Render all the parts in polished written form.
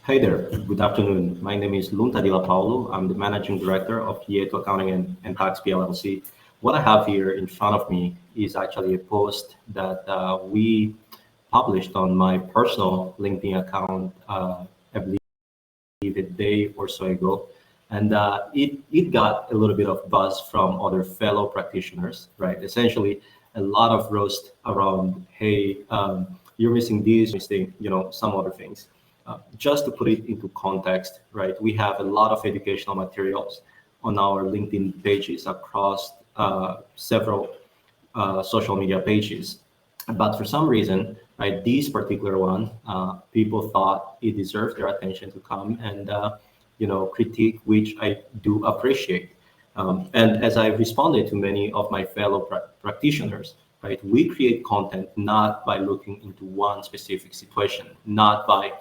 Hey there, good afternoon. My name is Lunta Di La Paulo. I'm the managing director of Yeto Accounting and Tax PLLC. What I have here in front of me is actually a post that we published on my personal LinkedIn account, I believe a day or so ago. And it got a little bit of buzz from other fellow practitioners, right? Essentially, a lot of roast around, hey, you're missing this, missing, some other things. Just to put it into context, right? We have a lot of educational materials on our LinkedIn pages across several social media pages. But for some reason, right, this particular one, people thought it deserved their attention to come and critique, which I do appreciate. And as I responded to many of my fellow practitioners, right, we create content not by looking into one specific situation, not by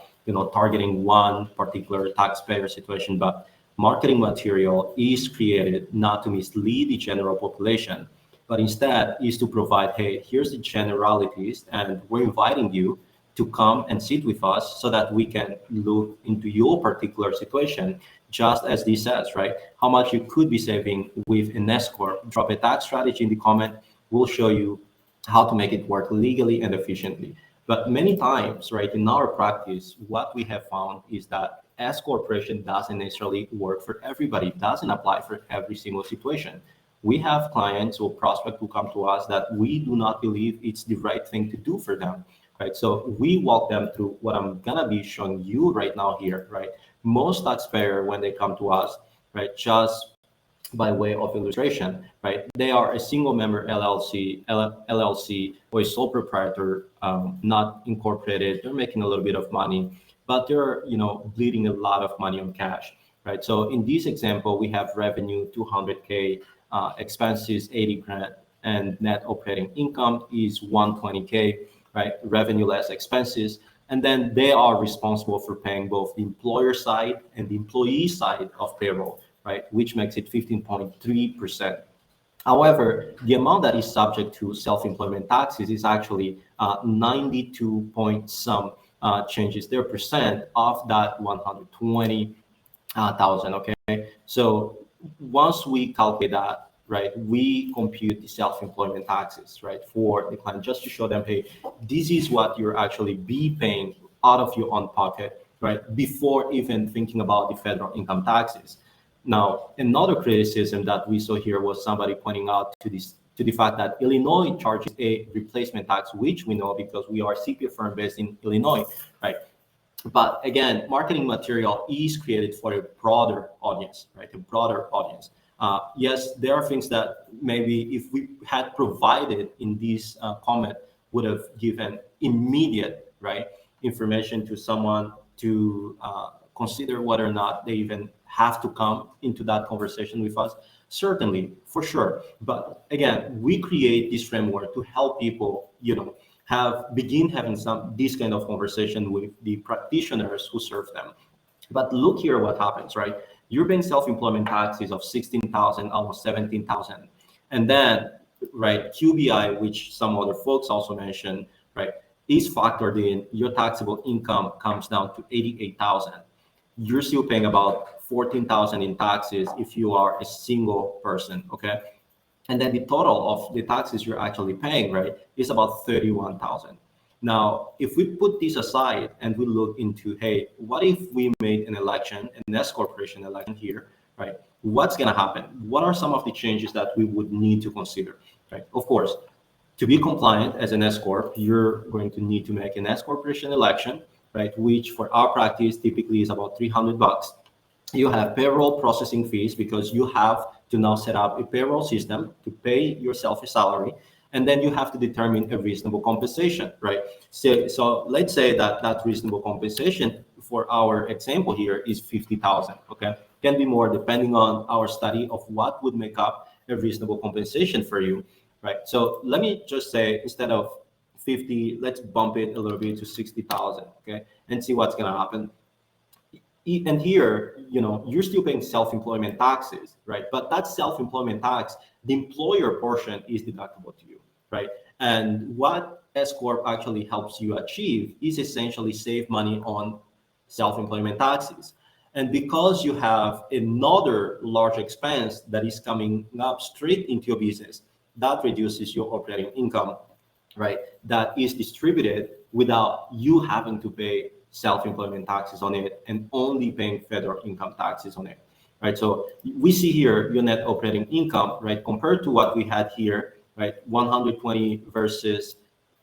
targeting one particular taxpayer situation, but marketing material is created not to mislead the general population, but instead is to provide, hey, here's the generalities, and we're inviting you to come and sit with us so that we can look into your particular situation, just as this says, right? How much you could be saving with an S-Corp. Drop a tax strategy in the comment. We'll show you how to make it work legally and efficiently. But many times, right, in our practice, what we have found is that S corporation doesn't necessarily work for everybody, it doesn't apply for every single situation. We have clients or prospects who come to us that we do not believe it's the right thing to do for them, right? So we walk them through what I'm gonna be showing you right now here, right? Most taxpayer, when they come to us, right, just by way of illustration, right? They are a single member LLC or a sole proprietor, not incorporated. They're making a little bit of money, but they're bleeding a lot of money on cash, right? So in this example, we have revenue 200K, expenses 80 grand, and net operating income is 120K, right? Revenue less expenses. And then they are responsible for paying both the employer side and the employee side of payroll, right? Which makes it 15.3%. However, the amount that is subject to self-employment taxes is actually 92 point some changes their percent of that 120,000. Okay, so once we calculate that, right, we compute the self-employment taxes, right, for the client, just to show them, hey, this is what you're actually be paying out of your own pocket, right, before even thinking about the federal income taxes. Now, another criticism that we saw here was somebody pointing out to the fact that Illinois charges a replacement tax, which we know because we are a CPA firm based in Illinois, right? But again, marketing material is created for a broader audience, right? A broader audience. Yes, there are things that maybe if we had provided in this comment would have given immediate, right, information to someone to consider whether or not they even have to come into that conversation with us. Certainly, for sure. But again, we create this framework to help people, have begin having some this kind of conversation with the practitioners who serve them. But look here what happens, right? You're paying self-employment taxes of 16,000, almost 17,000. And then, right, QBI, which some other folks also mentioned, right, is factored in, your taxable income comes down to 88,000. You're still paying about 14,000 in taxes if you are a single person, okay? And then the total of the taxes you're actually paying, right, is about 31,000. Now, if we put this aside and we look into, hey, what if we made an election, an S corporation election here, right? What's going to happen? What are some of the changes that we would need to consider, right? Of course, to be compliant as an S corp, you're going to need to make an S corporation election, right? Which for our practice typically is about $300. You have payroll processing fees because you have to now set up a payroll system to pay yourself a salary, and then you have to determine a reasonable compensation, right? So let's say that that reasonable compensation for our example here is 50,000. Okay, can be more depending on our study of what would make up a reasonable compensation for you, right? So let me just say instead of 50, let's bump it a little bit to 60,000. Okay, and see what's gonna happen. And here, you're still paying self-employment taxes, right? But that self-employment tax, the employer portion is deductible to you, right? And what S Corp actually helps you achieve is essentially save money on self-employment taxes. And because you have another large expense that is coming up straight into your business, that reduces your operating income, right? That is distributed without you having to pay self-employment taxes on it and only paying federal income taxes on it, right? So we see here your net operating income, right, compared to what we had here, right, 120 versus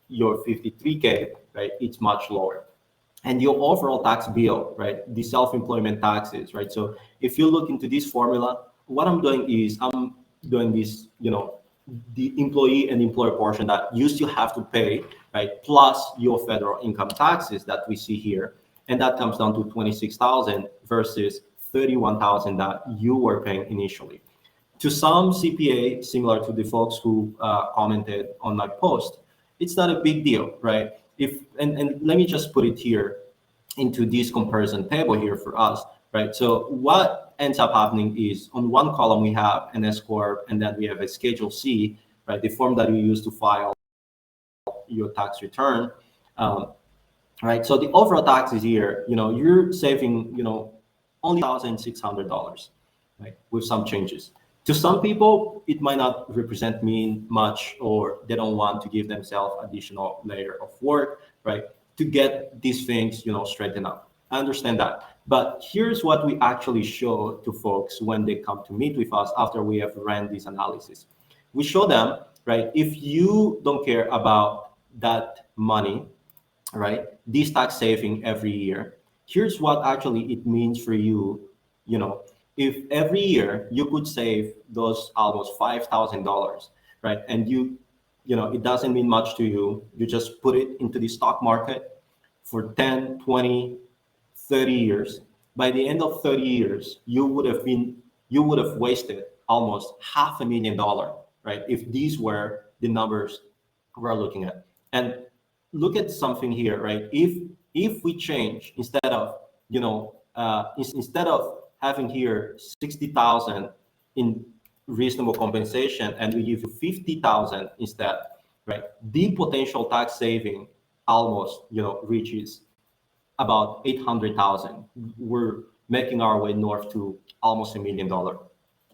your 53K, right? It's much lower. And your overall tax bill, right? The self-employment taxes, right? So if you look into this formula, what I'm doing is I'm doing this, the employee and employer portion that you still have to pay, right? Plus your federal income taxes that we see here. And that comes down to 26,000 versus 31,000 that you were paying initially. To some CPA, similar to the folks who commented on my post, it's not a big deal, right? And let me just put it here into this comparison table here for us, right? So what ends up happening is on one column we have an S-Corp and then we have a Schedule C, right? The form that you use to file your tax return, right? So the overall taxes here, you're saving, only $1,600, right? With some changes. To some people, it might not represent mean much, or they don't want to give themselves additional layer of work, right, to get these things, straightened up. I understand that. But here's what we actually show to folks when they come to meet with us after we have ran this analysis. We show them, right, if you don't care about that money, right, this tax saving every year, here's what actually it means for you, if every year you could save those almost $5,000, right? And it doesn't mean much to you. You just put it into the stock market for 10, 20, 30 years. By the end of 30 years, you would have wasted almost $500,000, right? If these were the numbers we're looking at. And look at something here, right? If we change instead of, instead of having here 60,000 in reasonable compensation and we give you 50,000 instead, right? The potential tax saving almost, reaches about 800,000. We're making our way north to almost $1 million.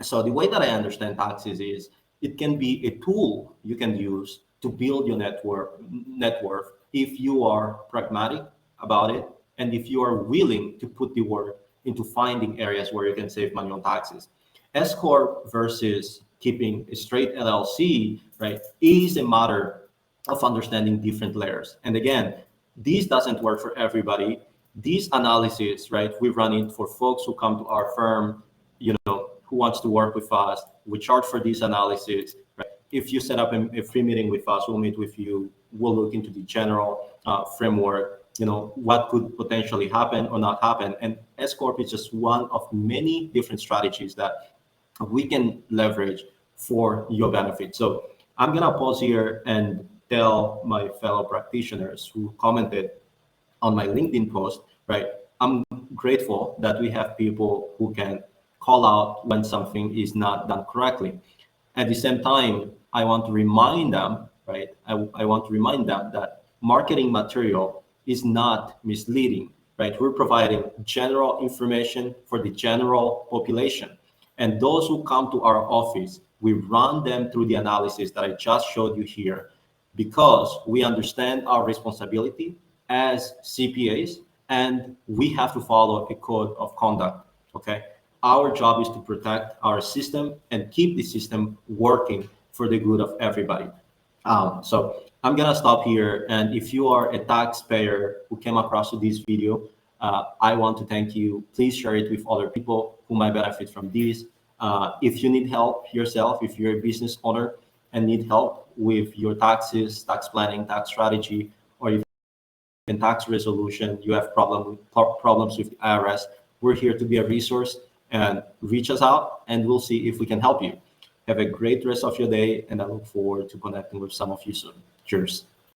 So the way that I understand taxes is it can be a tool you can use to build your net worth if you are pragmatic about it and if you are willing to put the work into finding areas where you can save money on taxes. S-Corp versus keeping a straight LLC, right, is a matter of understanding different layers. And again, this doesn't work for everybody. This analysis, right, we run it for folks who come to our firm, who wants to work with us. We charge for this analysis, right? If you set up a free meeting with us, we'll meet with you. We'll look into the general framework, what could potentially happen or not happen. And S-Corp is just one of many different strategies that we can leverage for your benefit. So I'm going to pause here and tell my fellow practitioners who commented on my LinkedIn post, right? I'm grateful that we have people who can call out when something is not done correctly. At the same time, I want to remind them, right? I want to remind them that marketing material is not misleading, right? We're providing general information for the general population. And those who come to our office, we run them through the analysis that I just showed you here because we understand our responsibility as CPAs and we have to follow a code of conduct, okay? Our job is to protect our system and keep the system working for the good of everybody. So I'm gonna stop here. And if you are a taxpayer who came across this video, I want to thank you. Please share it with other people who might benefit from this. If you need help yourself, if you're a business owner and need help with your taxes, tax planning, tax strategy, or if in tax resolution, you have problems with the IRS, we're here to be a resource, and reach us out and we'll see if we can help you. Have a great rest of your day, and I look forward to connecting with some of you soon. Cheers.